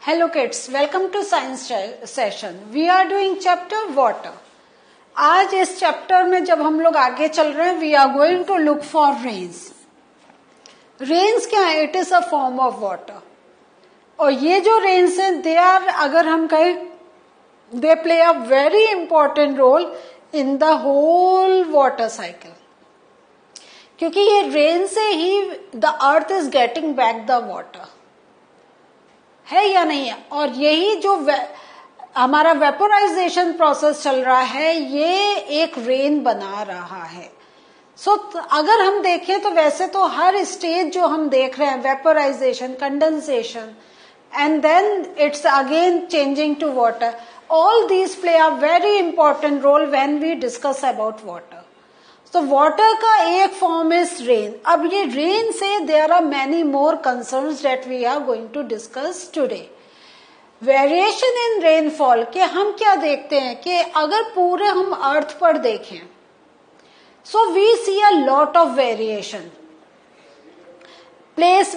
Hello kids, welcome to science session. We are doing chapter water. आज इस chapter में जब हम लोग आगे चल रहे हैं, we are going to look for rains. Rains क्या है? It is a form of water. और ये जो रेन्स हैं, दे आर, अगर हम कहें, they play a very important role in the whole water cycle. क्योंकि ये रेन से ही the earth is getting back the water, है या नहीं है. और यही जो हमारा वेपोराइजेशन प्रोसेस चल रहा है, ये एक रेन बना रहा है. सो अगर हम देखें तो वैसे तो हर स्टेज जो हम देख रहे हैं, vaporisation, condensation, and then it's again changing to water, all these play a very important role when we discuss about water. तो वाटर का एक फॉर्म इज रेन. अब ये रेन से there are many more concerns that we are going to discuss today. Variation in rainfall के हम क्या देखते हैं कि अगर पूरे हम अर्थ पर देखें, so we see a lot of variation. Place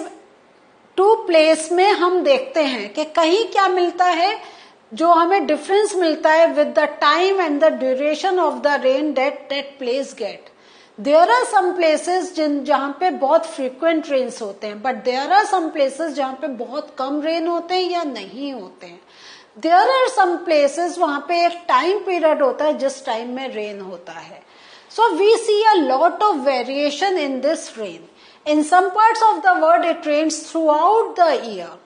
to place में हम देखते हैं कि कहीं क्या मिलता है, जो हमें डिफरेंस मिलता है with the time and the duration of the rain that place get. There are some places जहां पे बहुत फ्रीक्वेंट रेन्स होते हैं, but there are some places जहां पे बहुत कम रेन होते हैं या नहीं होते हैं. देयर आर सम प्लेसेस वहां पे एक टाइम पीरियड होता है जिस टाइम में रेन होता है. So we see a lot of variation in this rain. In some parts of the world it rains throughout the year.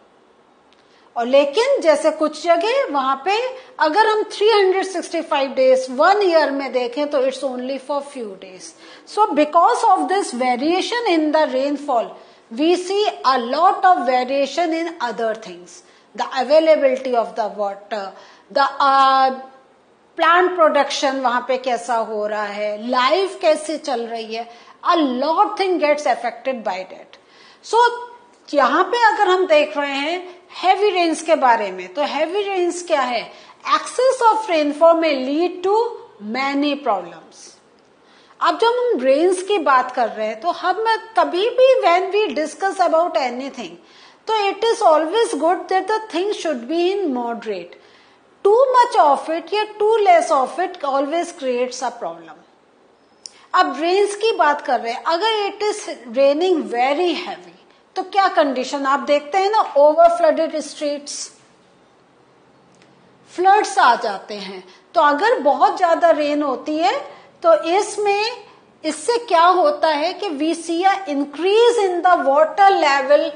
और लेकिन जैसे कुछ जगह वहां पे अगर हम 365 डेज 1 ईयर में देखें तो it's only for few days. So because of this variation in the rainfall we see a lot of variation in other things. The availability of the water, the plant production वहां पे कैसा हो रहा है, life कैसे चल रही है, a lot thing gets affected by that. So यहाँ पे अगर हम देख रहे हैं हैवी रेन्स के बारे में, तो हैवी रेन्स क्या है? एक्सेस ऑफ रेनफॉल में लीड टू मैनी प्रॉब्लम्स. अब जब हम रेन्स की बात कर रहे हैं तो हम कभी भी when we discuss about anything, तो it is always good that the thing should be in moderate. Too much of it या too less of it always creates a problem. अब रेन्स की बात कर रहे हैं, अगर it is raining very heavy तो क्या कंडीशन आप देखते हैं ना, ओवर फ्लडेड स्ट्रीट्स, फ्लड्स आ जाते हैं. तो अगर बहुत ज्यादा रेन होती है तो इससे क्या होता है कि we see a increase in the water level.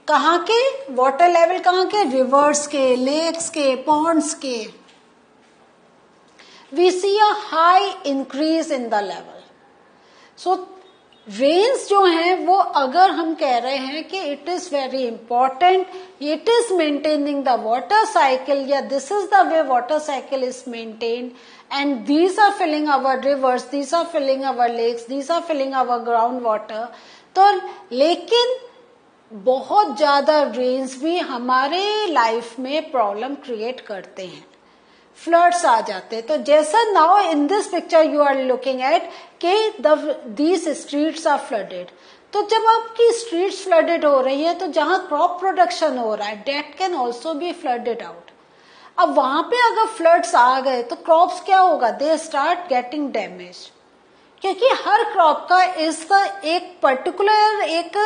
कहाँ के वाटर लेवल? कहाँ के? रिवर्स के, लेक्स के, पॉन्ड्स के. We see a high increase in the level. So rains जो हैं वो, अगर हम कह रहे हैं कि it is very important, it is maintaining the water cycle, या this is the way water cycle is maintained, and these are filling our rivers, these are filling our lakes, these are filling our ground water. तो लेकिन बहुत ज्यादा rains भी हमारे life में problem create करते हैं, फ्लड्स आ जाते हैं. तो जैसा now in this picture you are looking at के दीज स्ट्रीट्स आर फ्लडेड. तो जब आपकी स्ट्रीट्स फ्लडेड हो रही है तो जहां क्रॉप प्रोडक्शन हो रहा है, date can also be flooded out. अब वहां पे अगर फ्लड्स आ गए तो क्रॉप्स क्या होगा? They start getting damage. क्योंकि हर क्रॉप का इसका एक पर्टिकुलर एक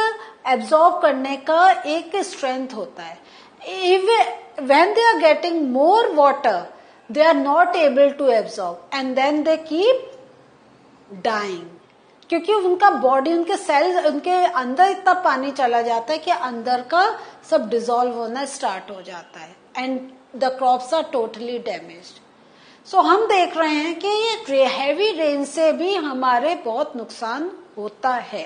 एब्जॉर्ब करने का एक स्ट्रेंथ होता है. When they are getting more water, they are not able to absorb and then they keep dying. क्योंकि उनका बॉडी, उनके सेल्स, उनके अंदर इतना पानी चला जाता है कि अंदर का सब डिसॉल्व होना स्टार्ट हो जाता है and the crops are totally damaged. So हम देख रहे हैं कि ये हैवी रेन से भी हमारे बहुत नुकसान होता है.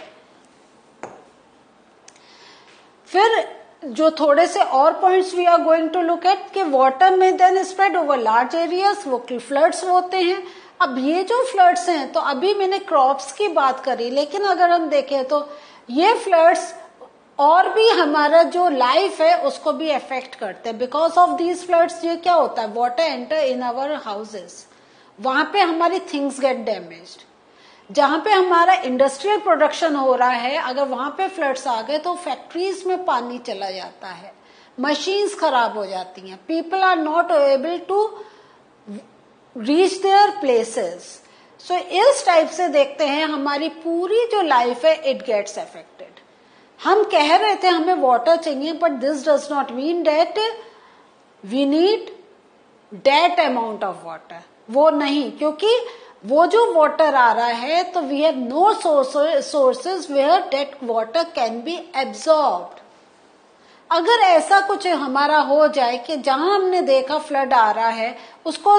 फिर जो थोड़े से और points we are going to look at कि वाटर में then spread over large areas, वो फ्लड्स होते हैं. अब ये जो फ्लड्स हैं, तो अभी मैंने क्रॉप्स की बात करी, लेकिन अगर हम देखें तो ये फ्लड्स और भी हमारा जो लाइफ है उसको भी अफेक्ट करते हैं. बिकॉज ऑफ दीज फ्लड्स ये क्या होता है? Water enter in our houses, वहां पे हमारी थिंग्स गेट डैमेज्ड. जहां पे हमारा इंडस्ट्रियल प्रोडक्शन हो रहा है, अगर वहां पे फ्लड्स आ गए तो फैक्ट्रीज में पानी चला जाता है, मशीन्स खराब हो जाती हैं, people are not able to reach their places. So इस टाइप से देखते हैं हमारी पूरी जो लाइफ है इट गेट्स अफेक्टेड। हम कह रहे थे हमें वाटर चाहिए, but this does not mean that we need that amount of water, वो नहीं, क्योंकि वो जो वाटर आ रहा है तो we have no sources where that water can be absorbed. अगर ऐसा कुछ हमारा हो जाए कि जहां हमने देखा फ्लड आ रहा है उसको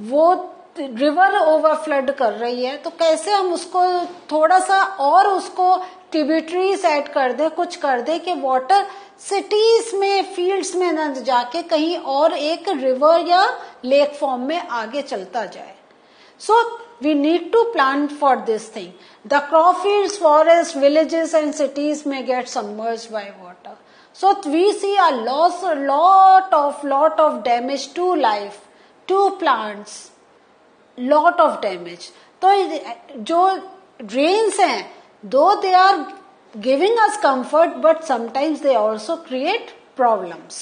वो रिवर ओवर फ्लड कर रही है, तो कैसे हम उसको थोड़ा सा और उसको ट्रिब्यूटरीज ऐड कर दे, कुछ कर दे कि वाटर सिटीज में फील्ड्स में न जाके कहीं और एक रिवर या लेक फॉर्म में आगे चलता जाए। So we need to plan for this thing. The crop fields, forest, villages and cities में get submerged by water. So we see a lot of damage to life, to plants, lot of damage. तो जो rains हैं, though they are giving us comfort, but sometimes they also create problems.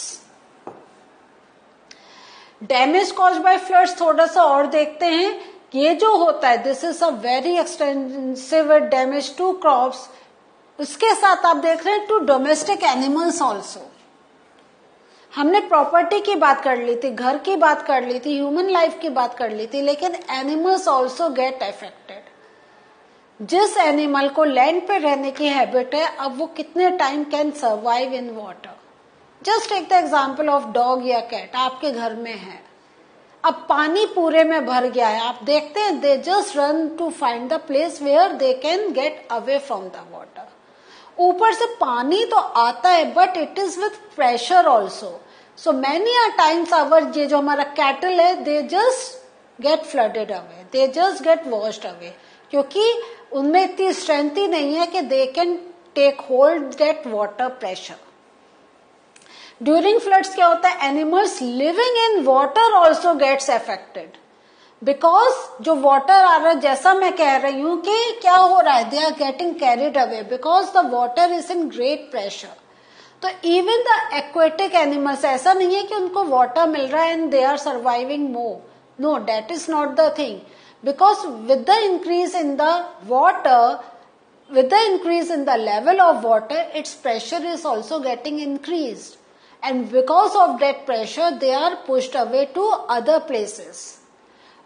Damage caused by floods थोड़ा सा और देखते हैं। ये जो होता है, this is a very extensive damage to crops. उसके साथ आप देख रहे हैं टू डोमेस्टिक एनिमल्स ऑल्सो। हमने प्रॉपर्टी की बात कर ली थी, घर की बात कर ली थी, ह्यूमन लाइफ की बात कर ली थी, लेकिन एनिमल्स ऑल्सो गेट अफेक्टेड। जिस एनिमल को लैंड पे रहने की हैबिट है, अब वो कितने time can survive in water. Just take the example of dog या कैट, आपके घर में है, अब पानी पूरे में भर गया है, आप देखते हैं they just run to find the place where they can get away from the water. ऊपर से पानी तो आता है but it is with pressure also. So many are times our ये जो हमारा कैटल है they just get flooded away, they just get washed away, क्योंकि उनमें इतनी स्ट्रेंथ ही नहीं है कि they can take hold that water pressure. During floods क्या होता है, animals living in water also gets affected, because जो वाटर आ रहा है, जैसा मैं कह रही हूं कि क्या हो रहा है, they are getting carried away because the water is in great pressure. तो इवन द एक्वेटिक एनिमल्स, ऐसा नहीं है कि उनको वाटर मिल रहा है and they are surviving more, no, that is not the thing, because with the increase in the water, with the increase in the level of water, its pressure is also getting increased, and because of that pressure they are pushed away to other places.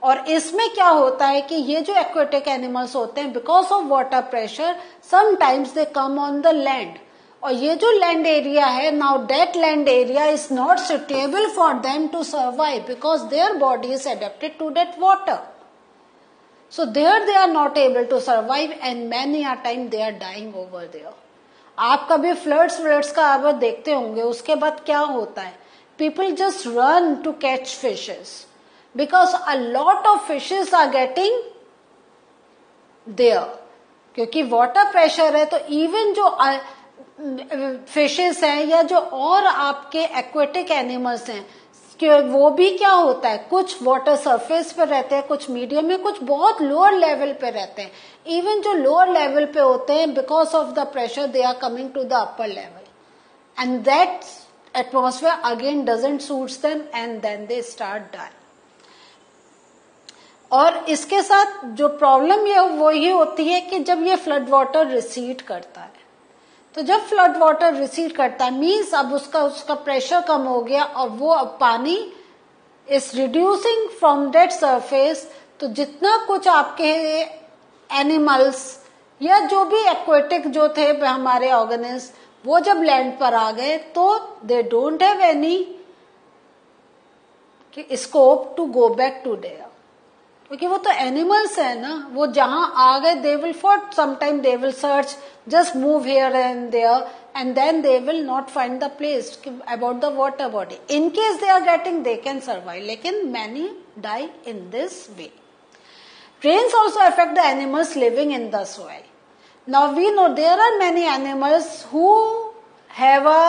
और इसमें क्या होता है कि ये जो aquatic animals होते हैं, because of water pressure sometimes they come on the land, और ये जो लैंड एरिया है, now that land area is not suitable for them to survive because their body is adapted to that water. So there they are not able to survive and many a time they are dying over there. आप कभी floods का आप देखते होंगे, उसके बाद क्या होता है, people just run to catch fishes because a lot of fishes are getting there. क्योंकि वाटर प्रेशर है, तो इवन जो फिशेस हैं या जो और आपके एक्वेटिक एनिमल्स हैं, कि वो भी क्या होता है, कुछ वाटर सरफेस पे रहते हैं, कुछ मीडियम में, कुछ बहुत लोअर लेवल पे रहते हैं. इवन जो लोअर लेवल पे होते हैं, because of the pressure they are coming to the upper level and that atmosphere again doesn't suits them and then they start die. और इसके साथ जो प्रॉब्लम ये वो ही होती है कि जब ये फ्लड वाटर रिसीड करता है, तो जब फ्लड वाटर रिसीड करता है मीन्स अब उसका प्रेशर कम हो गया और वो अब पानी is reducing from that surface. तो जितना कुछ आपके एनिमल्स या जो भी एक्वेटिक जो थे हमारे ऑर्गेनिज्म, वो जब लैंड पर आ गए तो they don't have any scope to go back to there, क्योंकि वो तो एनिमल्स है ना, वो जहां आ गए they will for some time they will search, just move here and there, and then they will not find the place about the water body. In case they are getting, they can survive, lekin many die in this way. Rains also affect the animals living in the soil. Now we know there are many animals who have a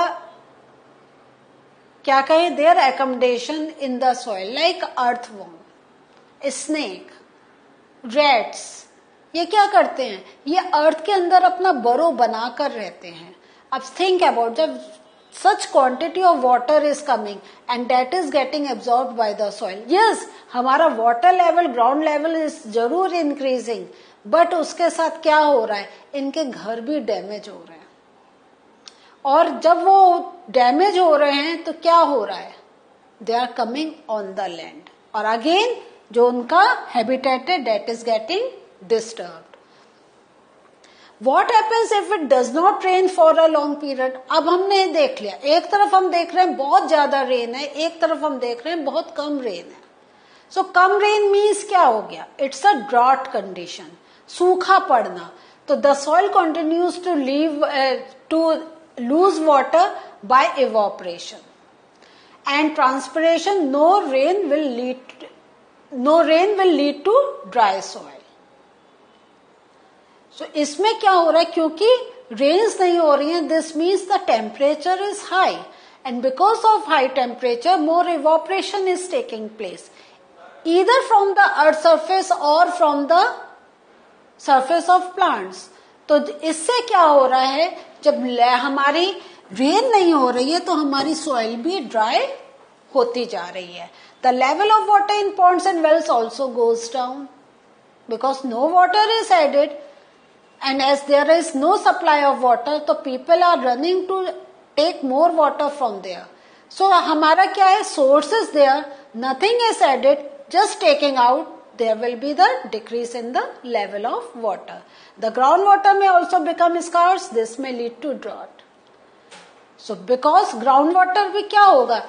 क्या कहें, their accommodation in the soil, like earthworm, snake, rats. ये क्या करते हैं, ये अर्थ के अंदर अपना बरो बनाकर रहते हैं. अब थिंक अबाउट, जब such quantity of water is coming and that is getting absorbed by the soil. Yes, हमारा water level, ground level is जरूर increasing, but उसके साथ क्या हो रहा है, इनके घर भी डैमेज हो रहे हैं, और जब वो डैमेज हो रहे हैं तो क्या हो रहा है, they are coming on the land, और अगेन जो उनका हैबिटेट है that is getting disturbed. What happens if it does not rain for a long period? अब हमने देख लिया, एक तरफ हम देख रहे हैं बहुत ज्यादा रेन है, एक तरफ हम देख रहे हैं बहुत कम रेन है. सो कम रेन मीन्स क्या हो गया, इट्स अ ड्रॉट कंडीशन, सूखा पड़ना. तो the soil continues to lose water by evaporation and transpiration. No rain will lead to dry soil. तो इसमें क्या हो रहा है, क्योंकि रेन्स नहीं हो रही है, this means the temperature is high and because of high temperature more evaporation is taking place either from the earth surface और from the surface of plants. तो इससे क्या हो रहा है, जब हमारी रेन नहीं हो रही है तो हमारी सॉइल भी ड्राई होती जा रही है. The level of water in ponds and wells also goes down because no water is added. And as there is no supply of water, so people are running to take more water from there. So हमारा क्या है, source is there, nothing is added, just taking out, there will be the decrease in the level of water. The groundwater may also become scarce, this may lead to drought. So because groundwater भी क्या होगा,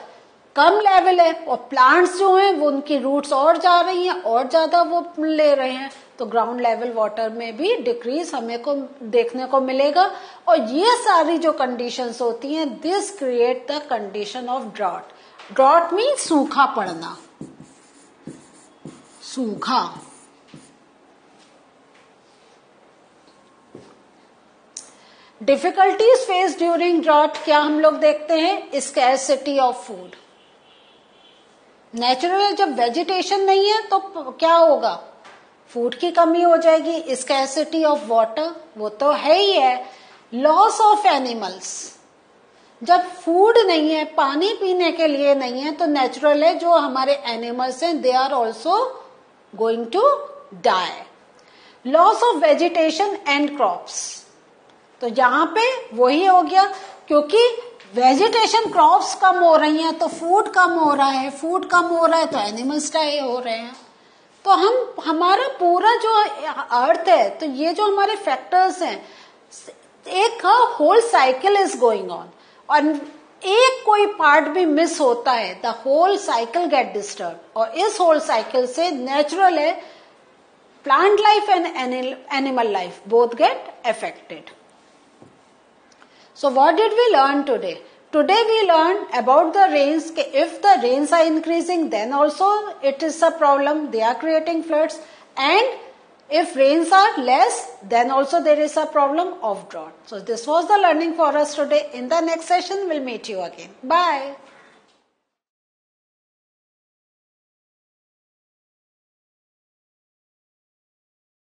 कम level है, और plants जो हैं वो उनकी roots और जा रही हैं और ज्यादा वो ले रहे हैं, तो ग्राउंड लेवल वाटर में भी डिक्रीज हमें को देखने को मिलेगा. और ये सारी जो कंडीशंस होती हैं, this create the condition of drought. Drought means सूखा पड़ना, सूखा. डिफिकल्टीज फेस ड्यूरिंग ड्रॉट क्या हम लोग देखते हैं, स्कैर्सिटी ऑफ फूड. नेचुरल जब वेजिटेशन नहीं है तो क्या होगा, फूड की कमी हो जाएगी. स्कैर्सिटी ऑफ वाटर वो तो है ही है. लॉस ऑफ एनिमल्स, जब फूड नहीं है, पानी पीने के लिए नहीं है, तो नेचुरल है जो हमारे एनिमल्स हैं they are also going to die. Loss of vegetation and crops, तो यहां पे वही हो गया, क्योंकि वेजिटेशन क्रॉप्स कम हो रही हैं तो फूड कम हो रहा है, फूड कम हो रहा है तो एनिमल्स डाई हो रहे हैं. तो हमारा पूरा जो अर्थ है, तो ये जो हमारे फैक्टर्स हैं, एक whole cycle is going on, और एक कोई पार्ट भी मिस होता है the whole cycle get disturb. और इस होल साइकिल से नेचुरल है plant life and animal life both get affected. So what did we learn today? Today we learned about the rains. If the rains are increasing, then also it is a problem. They are creating floods. And if rains are less, then also there is a problem of drought. So this was the learning for us today. In the next session, we'll meet you again. Bye.